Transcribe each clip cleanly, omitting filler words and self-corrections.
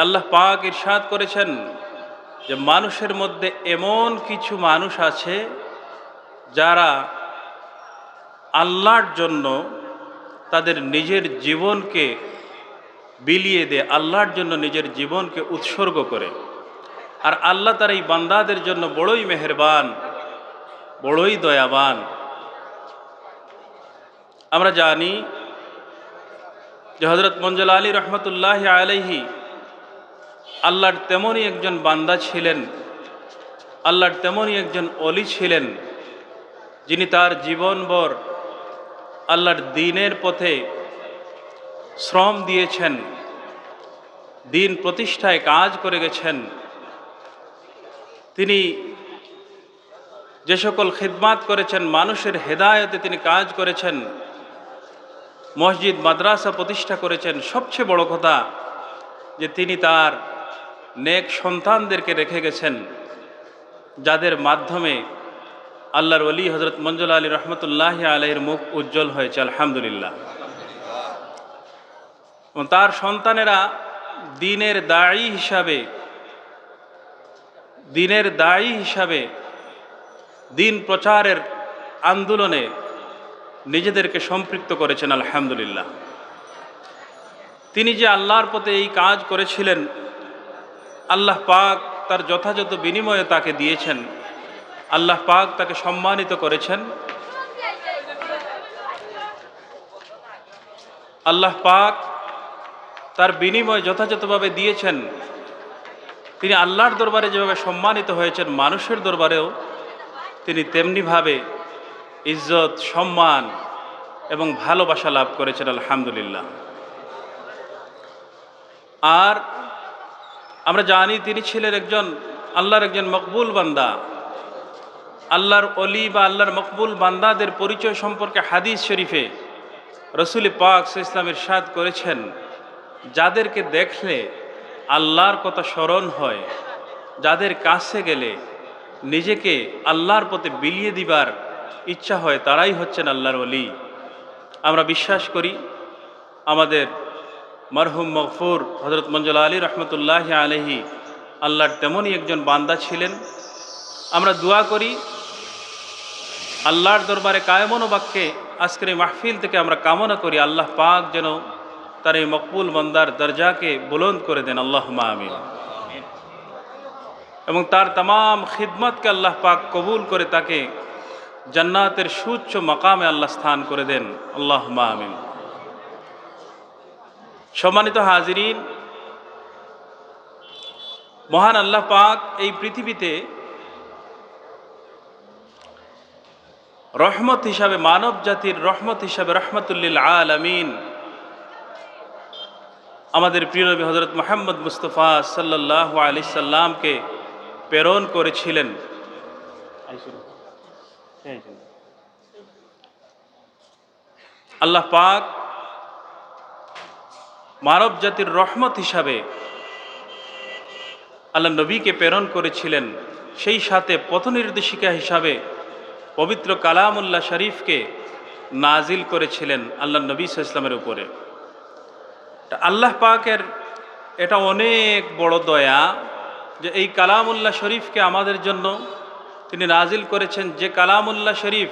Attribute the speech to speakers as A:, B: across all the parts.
A: আল্লাহ পাক ইরশাদ করেছেন যে মানুষের মধ্যে এমন কিছু মানুষ আছে যারা আল্লাহর জন্য তাদের নিজের জীবনকে বিলিয়ে দেয়, আল্লাহর জন্য নিজের জীবনকে উৎসর্গ করে। আর আল্লাহ তার এই বান্দাদের জন্য বড়ই মেহেরবান, বড়ই দয়াবান। আমরা জানি যে হযরত মঞ্জুল আলী রহমতুল্লাহ আলাইহি আল্লাহর তেমনই একজন বান্দা ছিলেন, আল্লাহর তেমনই একজন অলি ছিলেন, যিনি তার জীবনভর আল্লাহর দ্বীনের পথে শ্রম দিয়েছেন, দ্বীন প্রতিষ্ঠায় কাজ করে গেছেন। তিনি যে সকল খিদমাত করেছেন, মানুষের হেদায়েতে তিনি কাজ করেছেন, মসজিদ মাদ্রাসা প্রতিষ্ঠা করেছেন। সবচেয়ে বড় কথা যে তিনি তার নেক সন্তানদেরকে রেখে গেছেন, যাদের মাধ্যমে আল্লাহর ওলি হযরত মঞ্জুল আলী রহমতুল্লাহ আলাইহির মুখ উজ্জ্বল হয়েছে, আলহামদুলিল্লাহ। তার সন্তানেরা দ্বীনের দায়ী হিসাবে দ্বীন প্রচারের আন্দোলনে নিজেদেরকে সম্পৃক্ত করেছেন, আলহামদুলিল্লাহ। তিনি যে আল্লাহর পথে এই কাজ করেছিলেন, আল্লাহ পাক তার যথাযথ বিনিময়ে তাকে দিয়েছেন, আল্লাহ পাক তাকে সম্মানিত করেছেন। আল্লাহ পাক তার বিনিময় যথাযথভাবে দিয়েছেন। তিনি আল্লাহর দরবারে যেভাবে সম্মানিত হয়েছেন, মানুষের দরবারেও তিনি তেমনিভাবে ইজ্জত, সম্মান এবং ভালোবাসা লাভ করেছেন, আলহামদুলিল্লাহ। আর আমরা জানি তিনি ছিলেন আল্লাহর একজন মকবুল বান্দা। আল্লাহর অলি বা আল্লাহর মকবুল বান্দাদের পরিচয় সম্পর্কে হাদিস শরীফে রাসূল পাক সাল্লাল্লাহু আলাইহি ওয়াসাল্লাম ইরশাদ করেছেন, যাদেরকে দেখলে আল্লাহর কথা স্মরণ হয়, যাদের কাছে গেলে নিজেকে আল্লাহর পথে বিলিয়ে দিবার ইচ্ছা হয়, তারাই হচ্ছেন আল্লাহর ওলি। আমরা বিশ্বাস করি আমাদের মরহুম মগফুর হযরত মঞ্জুল আলী রহমতুল্লাহ আলাইহি আল্লাহর তেমনই একজন বান্দা ছিলেন। আমরা দোয়া করি আল্লাহর দরবারে কায়মন বাক্যে আজকের এই মাহফিল থেকে আমরা কামনা করি আল্লাহ পাক যেন তার এই মকবুল বান্দার দরজাকে বুলন্দ করে দেন, আল্লাহুম্মা আমিন। এবং তার तमाम খিদমতকে আল্লাহ পাক কবুল করে তাকে জান্নাতের সুউচ্চ মাকামে আল্লাহ স্থান করে দেন, আল্লাহুম্মা আমিন। সম্মানিত হাজিরিন, মহান আল্লাহ পাক এই পৃথিবীতে রহমত হিসাবে, মানব জাতির রহমত হিসাবে রহমতুল লিল আলামিন আমাদের প্রিয় নবী হযরত মুহাম্মদ মুস্তাফা সাল্লাল্লাহু আলাইহি সাল্লামকে প্রেরণ করেছিলেন। আল্লাহ পাক মানব জাতির রহমত হিসাবে আল্লাহ নবীকে প্রেরণ করেছিলেন, সেই সাথে পথনির্দেশিকা হিসাবে পবিত্র কালামুল্লাহ শরীফকে নাজিল করেছিলেন আল্লাহ নবী সাল্লাল্লাহু আলাইহি ওয়াসাল্লামের উপরে। আল্লাহ পাকের এটা অনেক বড় দয়া যে এই কালামুল্লাহ শরীফকে আমাদের জন্য তিনি নাজিল করেছেন, যে কালামুল্লাহ শরীফ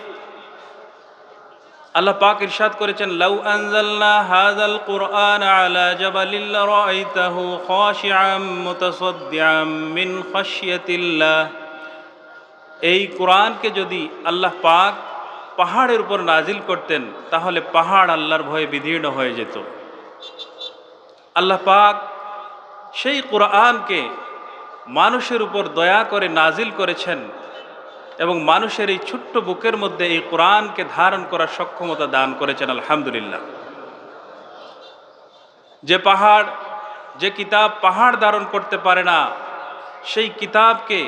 A: আল্লাহ পাক ইরশাদ করেছেন, লাউ আনজালনা হাযাল কুরআন আলা জাবালিন লারাআইতাহু খাশিআম মুতাসাদ্দিআম মিন খাশিয়াতিল্লাহ। এই কোরআনকে যদি আল্লাহ পাক পাহাড়ের উপর নাজিল করতেন, তাহলে পাহাড় আল্লাহর ভয়ে বিদীর্ণ হয়ে যেত। আল্লাহ পাক সেই কোরআনকে মানুষের উপর দয়া করে নাজিল করেছেন এবং মানুষের এই ছোট্ট বুকের মধ্যে এই কোরআনকে ধারণ করার সক্ষমতা দান করেছেন, আলহামদুলিল্লাহ। যে কিতাব পাহাড় ধারণ করতে পারে না, সেই কিতাবকে,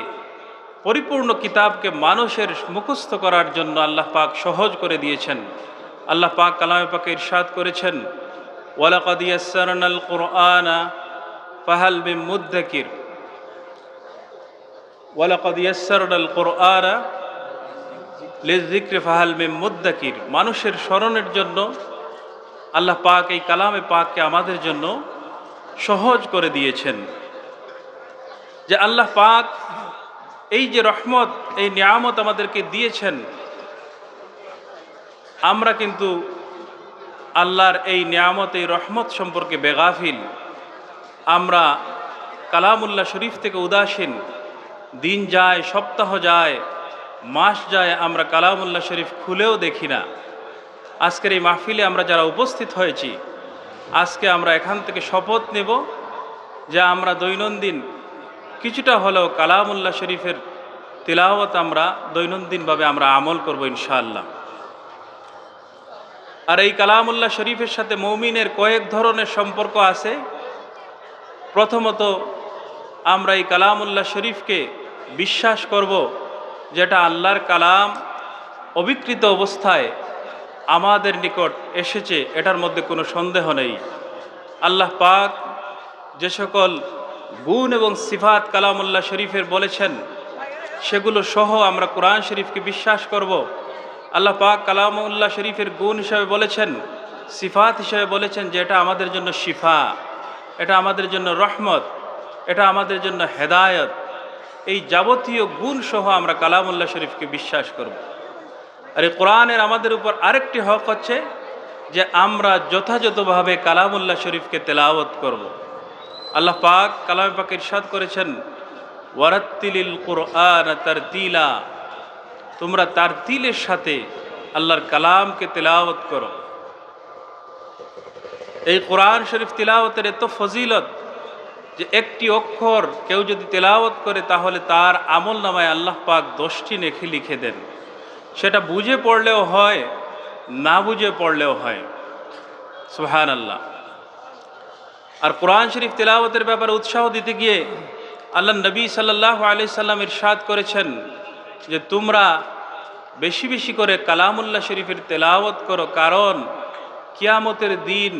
A: পরিপূর্ণ কিতাবকে মানুষের মুখস্থ করার জন্য আল্লাহ পাক সহজ করে দিয়েছেন। আল্লাহ পাক কালামে পাকে ইরশাদ করেছেন, ওয়ালাকাদ ইয়াসসারনাল কুরআনা ফাহাল মিন মুদ্দাকির, ওয়ালাকাদ ইয়াসসারনাল কুরআনা লিযিকরি ফাহাল মিন মুদ্দাকির। মানুষের স্মরণের জন্য আল্লাহ পাক এই কালামে পাককে আমাদের জন্য সহজ করে দিয়েছেন। যে আল্লাহ পাক এই যে রহমত, এই নিয়ামত আমাদেরকে দিয়েছেন, আমরা কিন্তু আল্লাহর এই নিয়ামত, এই রহমত সম্পর্কে বেগাফিল। আমরা কালামুল্লাহ শরীফ থেকে উদাসীন। দিন যায়, সপ্তাহ যায়, মাস যায়, আমরা কালামুল্লাহ শরীফ খুলেও দেখি না। আজকের এই মাহফিলে আমরা যারা উপস্থিত হয়েছি, আজকে আমরা এখান থেকে শপথ নেব যে আমরা দৈনন্দিন কিছুটা হলেও কালামুল্লাহ শরীফের তিলাওয়াত আমরা দৈনন্দিনভাবে আমরা আমল করব ইনশাআল্লাহ। আর এই কালামুল্লাহ শরীফের সাথে মুমিনের কয়েক ধরনের সম্পর্ক আছে। প্রথমত, আমরা এই কালামুল্লাহ শরীফকে বিশ্বাস করব যেটা আল্লাহর কালাম, অবিকৃত অবস্থায় আমাদের নিকট এসেছে, এটার মধ্যে কোনো সন্দেহ নেই। আল্লাহ পাক যে সকল গুণ এবং সিফাত কালামুল্লাহ শরীফের বলেছেন, সেগুলো সহ আমরা কোরআন শরীফকে বিশ্বাস করব। আল্লাহ পাক কালামুল্লাহ শরীফের গুণ হিসাবে বলেছেন, সিফাত হিসাবে বলেছেন যে এটা আমাদের জন্য শিফা, এটা আমাদের জন্য রহমত, এটা আমাদের জন্য হেদায়ত। এই যাবতীয় গুণ সহ আমরা কালামুল্লাহ শরীফকে বিশ্বাস করব। আর এই কোরআনের আমাদের উপর আরেকটি হক হচ্ছে যে আমরা যথাযথভাবে কালামুল্লাহ শরীফকে তেলাওয়াত করব। আল্লাহ পাক কালামে পাকে ইরশাদ করেছেন, ওয়ারাত্তিলিল কুরআন তারতিলা, তোমরা তারতিলের সাথে আল্লাহর কালামকে তেলাওয়াত করো। এই কোরআন শরীফ তিলাওয়াতের এত ফজিলত যে একটি অক্ষর কেউ যদি তেলাওয়াত করে তাহলে তার আমল নামায় আল্লাহ পাক 10টি নেকি লিখে দেন। সেটা বুঝে পড়লেও হয়, না বুঝে পড়লেও হয়। সুবহানাল্লাহ। আর কোরআন শরীফ তেলাওয়াতের ব্যাপারে উৎসাহ দিতে গিয়ে আল্লাহ নবী সাল্লাল্লাহু আলাইহি সাল্লাম ইরশাদ করেছেন যে তোমরা বেশি বেশি করে কালামুল্লাহ শরীফের তেলাওয়াত করো, কারণ কিয়ামতের দিন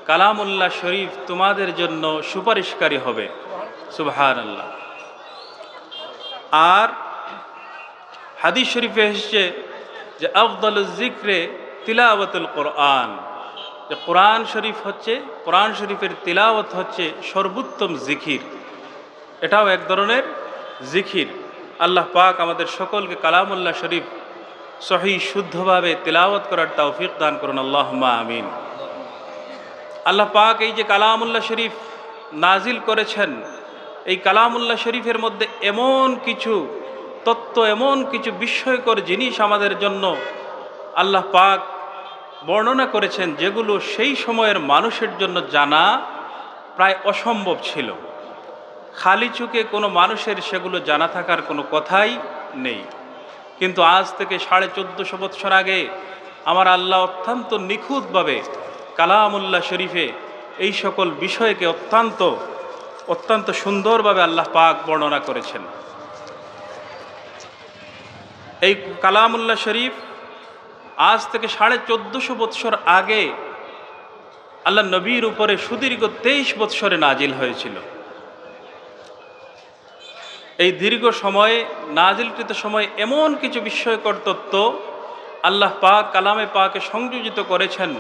A: কালামুল্লাহ শরীফ তোমাদের জন্য সুপারিশকারী হবে। সুবহানাল্লাহ। আর হাদিস শরীফে এসেছে যে আফদালুজ যিকরে তিলাওয়াতুল কোরআন, যে কোরআন শরীফ হচ্ছে, কোরআন শরীফের তিলাওয়াত হচ্ছে সর্বোত্তম জিকির। এটাও এক ধরনের জিকির। আল্লাহ পাক আমাদের সকলকে কালামুল্লাহ শরীফ সহি শুদ্ধভাবে তিলাওয়াত করার তৌফিক দান করুন, আল্লাহুম্মা আমিন। আল্লাহ পাক এই যে কালামুল্লাহ শরীফ নাজিল করেছেন, এই কালামুল্লাহ শরীফের মধ্যে এমন কিছু তত্ত্ব, এমন কিছু বিস্ময়কর জিনিস আমাদের জন্য আল্লাহ পাক বর্ণনা করেছেন, যেগুলো সেই সময়ের মানুষের জন্য জানা প্রায় অসম্ভব ছিল। খালি চোখে কোনো মানুষের সেগুলো জানা থাকার কোনো কথাই নেই। কিন্তু আজ থেকে 1450 বৎসর আগে আমার আল্লাহ অত্যন্ত নিখুঁতভাবে কালামুল্লাহ শরীফে এই সকল বিষয়কে অত্যন্ত সুন্দরভাবে আল্লাহ পাক বর্ণনা করেছেন। এই কালামুল্লাহ শরীফ আজ থেকে 1450 বৎসর আগে আল্লাহ নবীর উপরে সুদীর্ঘ 23 বৎসরে নাজিল হয়েছিল। এই দীর্ঘ সময়ে, নাজিলকৃত সময়ে এমন কিছু বিস্ময়কর তত্ত্ব আল্লাহ পাক কালামে পাকে সংযোজিত করেছেন,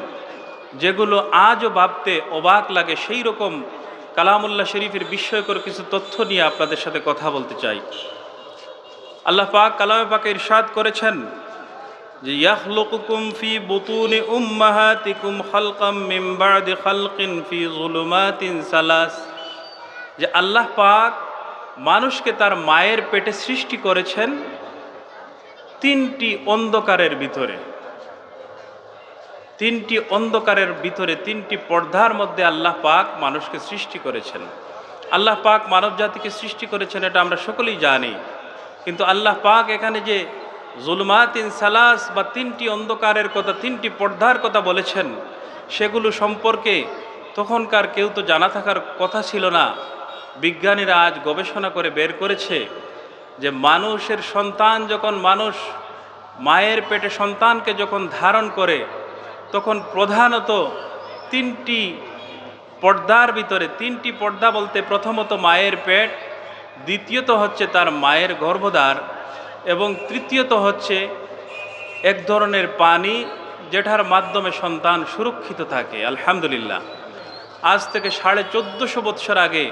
A: যেগুলো আজও ভাবতে অবাক লাগে। সেই রকম কালামুল্লাহ শরীফের বিস্ময়কর কিছু তথ্য নিয়ে আপনাদের সাথে কথা বলতে চাই। আল্লাহ পাক কালামে পাকে ইরশাদ করেছেন যে ইয়াখলুকুকুম ফি বুতুনি উম্মাহাতিকুম খালকাম মিন বা'দি খালকিন ফি যুলুমাতিন সালাস, যে আল্লাহ পাক মানুষকে তার মায়ের পেটে সৃষ্টি করেছেন 3টি অন্ধকারের ভিতরে। 3টি অন্ধকারের ভিতরে, 3টি পর্দার মধ্যে আল্লাহ পাক মানুষকে সৃষ্টি করেছেন। আল্লাহ পাক মানব জাতিকে সৃষ্টি করেছেন, এটা আমরা সকলেই জানি। কিন্তু আল্লাহ পাক এখানে যে জুলমাতিন সালাস বা 3টি অন্ধকারের কথা, 3টি পর্দার কথা বলেছেন, সেগুলো সম্পর্কে তখনকার কেউ তো জানা থাকার কথা ছিল না। বিজ্ঞানীরা আজ গবেষণা করে বের করেছে যে মানুষের সন্তান যখন, মানুষ মায়ের পেটে সন্তানকে যখন ধারণ করে, তখন প্রধানত 3টি পর্দার ভিতরে, 3টি পর্দা বলতে প্রথমত মায়ের পেট, দ্বিতীয়ত হচ্ছে তার মায়ের গর্ভদ্বার, এবং তৃতীয়ত হচ্ছে এক ধরনের পানি যেটার মাধ্যমে সন্তান সুরক্ষিত থাকে। আলহামদুলিল্লাহ। আজ থেকে 1450 বৎসর আগে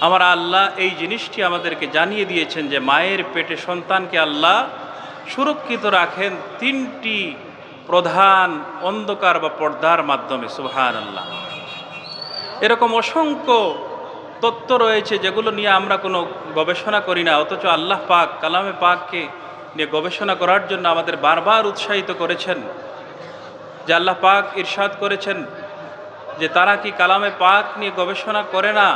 A: আমার আল্লাহ এই জিনিসটি আমাদেরকে জানিয়ে দিয়েছেন যে মায়ের পেটে সন্তানকে আল্লাহ সুরক্ষিত রাখেন 3টি প্রধান অন্ধকার বা পর্দার মাধ্যমে। সুবহানাল্লাহ। এরকম অসংখ্য তত্ত্ব রয়েছে যেগুলো নিয়ে আমরা কোনো গবেষণা করি না, অথচ আল্লাহ পাক কালামে পাককে নিয়ে গবেষণা করার জন্য আমাদের বারবার উৎসাহিত করেছেন। যে আল্লাহ পাক ইরশাদ করেছেন যে তারা কি কালামে পাক নিয়ে গবেষণা করে না,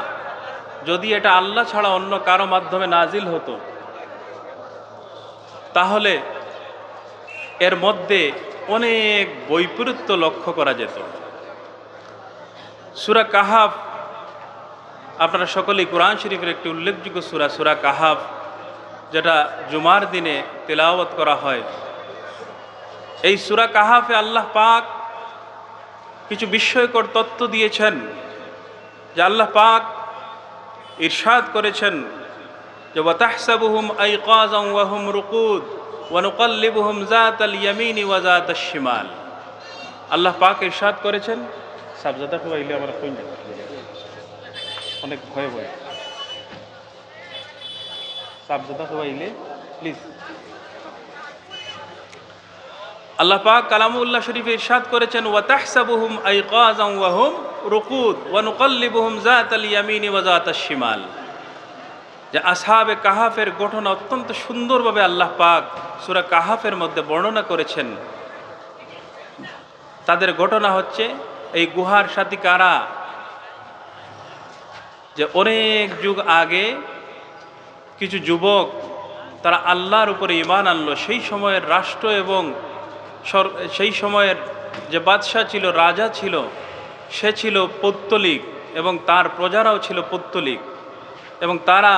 A: যদি এটা আল্লাহ ছাড়া অন্য কারো মাধ্যমে নাজিল হতো তাহলে এর মধ্যে অনেক বৈপরীত্য লক্ষ্য করা যেত। সূরা কাহাফ, আপনারা সকলেই কোরআন শরীফের একটি উল্লেখযোগ্য সূরা, সূরা কাহাফ, যেটা জুমার দিনে তেলাওয়াত করা হয়। এই সূরা কাহাফে আল্লাহ পাক কিছু বিস্ময়কর তথ্য দিয়েছেন। যে আল্লাহ পাক ইরশাদ করেছেন যে ওয়াতাহসাবুহুম আইকাযান ওয়া হুম রুকুদ ওয়া নুকাল্লিবুহুম যাতাল ইয়ামিনি ওয়া যাতাশ শিমাল। আল্লাহ পাক ইরশাদ করেছেন, সাবজাদা হইলে আমরা কই না, অনেক ভয় ভয়, সাবজাদা হইলে প্লিজ। আল্লাহ পাক কালামুল্লাহ শরীফে ইরশাদ করেছেন ওয়াতাহসাবুহুম আইকাযান ওয়া হুম রুকুদ ওয়া নুকাল্লিবুহুম যাতাল ইয়ামিনি ওয়া যাতাশ শিমাল। যে আসহাবে কাহাফের ঘটনা অত্যন্ত সুন্দরভাবে আল্লাহ পাক সূরা কাহাফের মধ্যে বর্ণনা করেছেন। তাদের ঘটনা হচ্ছে এই গুহার সাথী কারা, যে অনেক যুগ আগে কিছু যুবক তারা আল্লাহর উপরে ঈমান আনলো। সেই সময়ের রাষ্ট্র এবং সেই সময়ের যে বাদশাহ ছিল, রাজা ছিল, সে ছিল পৌত্তলিক এবং তার প্রজারাও ছিল পৌত্তলিক, এবং তারা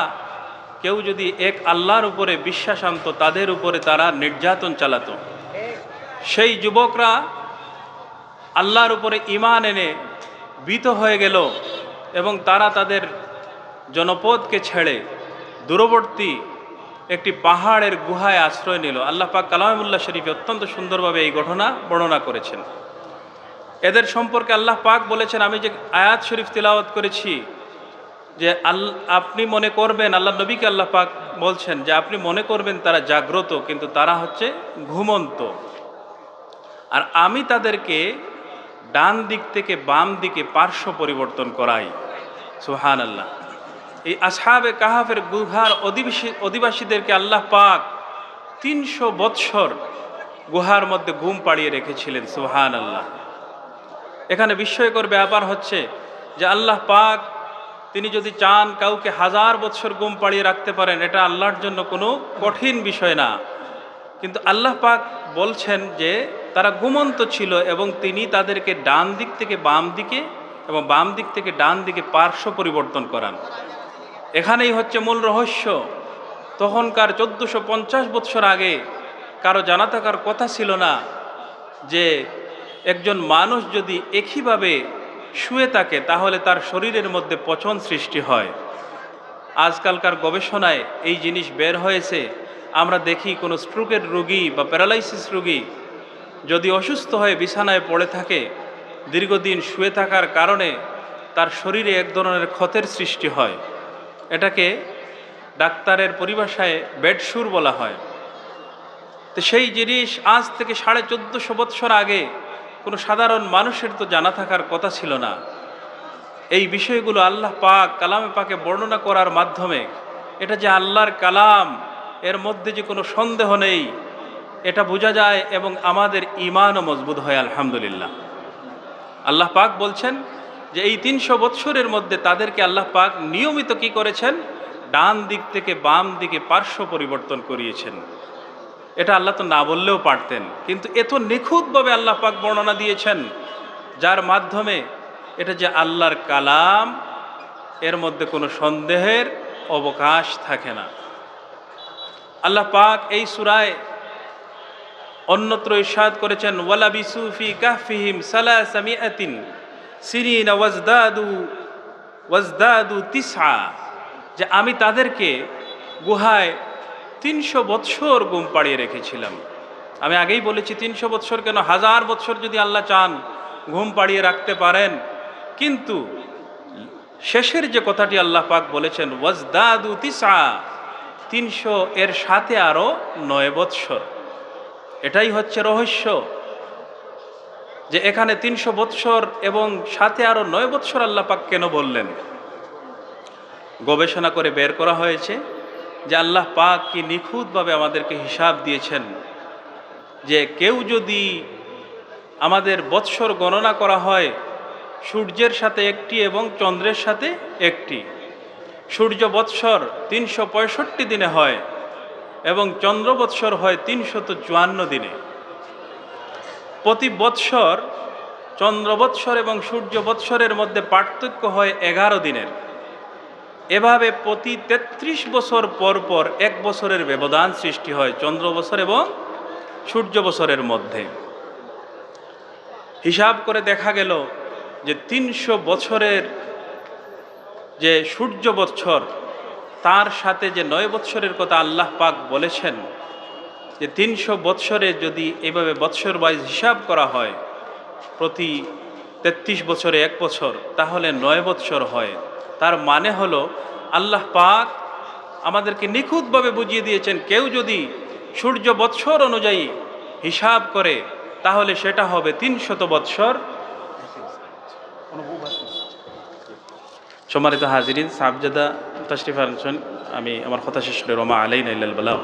A: কেউ যদি এক আল্লাহর উপরে বিশ্বাস আনত তাদের উপরে তারা নির্যাতন চালাতো। সেই যুবকরা আল্লাহর উপরে ঈমান এনে ভীত হয়ে গেল এবং তারা তাদের জনপদকে ছেড়ে দূরবর্তী একটি পাহাড়ের গুহায় আশ্রয় নিল। আল্লাহ পাক কালামুল্লাহ শরীফে অত্যন্ত সুন্দরভাবে এই ঘটনা বর্ণনা করেছেন। এদের সম্পর্কে আল্লাহ পাক বলেছেন, আমি যে আয়াত শরীফ তিলাওয়াত করেছি, যে আপনি মনে করবেন, আল্লাহ নবীকে আল্লাহ পাক বলছেন যে আপনি মনে করবেন তারা জাগ্রত, কিন্তু তারা হচ্ছে ঘুমন্ত। আর আমি তাদেরকে ডান দিক থেকে বাম দিকে পার্শ্ব পরিবর্তন করাই। সুবহানাল্লাহ। এই আসহাবে কাহাফের গুহার অধিবাসীদেরকে আল্লাহ পাক 300 বৎসর গুহার মধ্যে ঘুম পাড়িয়ে রেখেছিলেন। সুবহানাল্লাহ। এখানে বিস্ময়কর ব্যাপার হচ্ছে যে আল্লাহ পাক তিনি যদি চান কাউকে 1000 বৎসর ঘুম পাড়িয়ে রাখতে পারেন, এটা আল্লাহর জন্য কোনো কঠিন বিষয় না। কিন্তু আল্লাহ পাক বলছেন যে তারা ঘুমন্ত ছিল এবং তিনি তাদেরকে ডান দিক থেকে বাম দিকে এবং বাম দিক থেকে ডান দিকে পার্শ্ব পরিবর্তন করান। এখানেই হচ্ছে মূল রহস্য। তখনকার 1450 বৎসর আগে কারো জানা থাকার কথা ছিল না যে একজন মানুষ যদি একইভাবে শুয়ে থাকে তাহলে তার শরীরের মধ্যে পচন সৃষ্টি হয়। আজকালকার গবেষণায় এই জিনিস বের হয়েছে। আমরা দেখি কোনো স্ট্রোকের রোগী বা প্যারালাইসিস রোগী যদি অসুস্থ হয়ে বিছানায় পড়ে থাকে, দীর্ঘদিন শুয়ে থাকার কারণে তার শরীরে এক ধরনের ক্ষতের সৃষ্টি হয়। এটাকে ডাক্তারের পরিভাষায় বেডসুর বলা হয়। তো সেই জিনিস আজ থেকে 1450 বৎসর আগে কোনো সাধারণ মানুষের তো জানা থাকার কথা ছিল না। এই বিষয়গুলো আল্লাহ পাক কালামে পাকে বর্ণনা করার মাধ্যমে এটা যে আল্লাহর কালাম, এর মধ্যে যে কোনো সন্দেহ নেই, এটা বোঝা যায় এবং আমাদের ঈমানও মজবুত হয়। আলহামদুলিল্লাহ। আল্লাহ পাক বলছেন যে এই 300 বৎসরের মধ্যে তাদেরকে আল্লাহ পাক নিয়মিত কি করেছেন, ডান দিক থেকে বাম দিকে পার্শ্ব পরিবর্তন করিয়েছেন। এটা আল্লাহ তো না বললেও পারতেন, কিন্তু এত নিখুঁতভাবে আল্লাহ পাক বর্ণনা দিয়েছেন, যার মাধ্যমে এটা যে আল্লাহর কালাম, এর মধ্যে কোনো সন্দেহের অবকাশ থাকে না। আল্লাহ পাক এই সূরায় অন্যত্র ইরশাদ করেছেন ওয়ালাবিসু ফি কাহফিহিম সালাসামিআতিন সিনিনা ওয়াজদাদু তিসআ, যে আমি তাদেরকে গুহায় 300 বৎসর ঘুম পাড়িয়ে রেখেছিলাম। আমি আগেই বলেছি 300 বৎসর কেন, 1000 বৎসর যদি আল্লাহ চান ঘুম পাড়িয়ে রাখতে পারেন, কিন্তু শেষের যে কথাটি আল্লাহ পাক বলেছেন ওয়াজদাদু তিসআ, 300 এর সাথে আরও 9 বৎসর। এটাই হচ্ছে রহস্য, যে এখানে 300 বৎসর এবং সাথে আরও 9 বৎসর আল্লাহ পাক কেন বললেন। গবেষণা করে বের করা হয়েছে যে আল্লাহ পাক কি নিখুঁতভাবে আমাদেরকে হিসাব দিয়েছেন, যে কেউ যদি আমাদের বৎসর গণনা করা হয় সূর্যের সাথে একটি এবং চন্দ্রের সাথে একটি, সূর্য বৎসর 365 দিনে হয় এবং চন্দ্র বৎসর হয় 354 দিনে। প্রতি বৎসর চন্দ্র বৎসর এবং সূর্য বৎসরের মধ্যে পার্থক্য হয় 11 দিনের। এভাবে প্রতি 33 বছর পর পর 1 বছরের ব্যবধান সৃষ্টি হয় চন্দ্র বছর এবং সূর্য বছরের মধ্যে। হিসাব করে দেখা গেল যে 300 বছরের যে সূর্য বৎসর, তার সাথে যে 9 বৎসরের কথা আল্লাহ পাক বলেছেন, যে 300 বৎসরে যদি এভাবে বৎসর ওয়াইজ হিসাব করা হয়, প্রতি 33 বছরে 1 বছর, তাহলে 9 বৎসর হয়। তার মানে হলো আল্লাহ পাক আমাদেরকে নিখুঁতভাবে বুঝিয়ে দিয়েছেন, কেউ যদি সূর্য বৎসর অনুযায়ী হিসাব করে তাহলে সেটা হবে 300 বৎসর। সম্মানিত হাজিরিন, সাবজাদা তাশরিফ আনছেন, আমি আমার কথা শেষ করে রমা আলাইনা ইল্লাল বালাগ।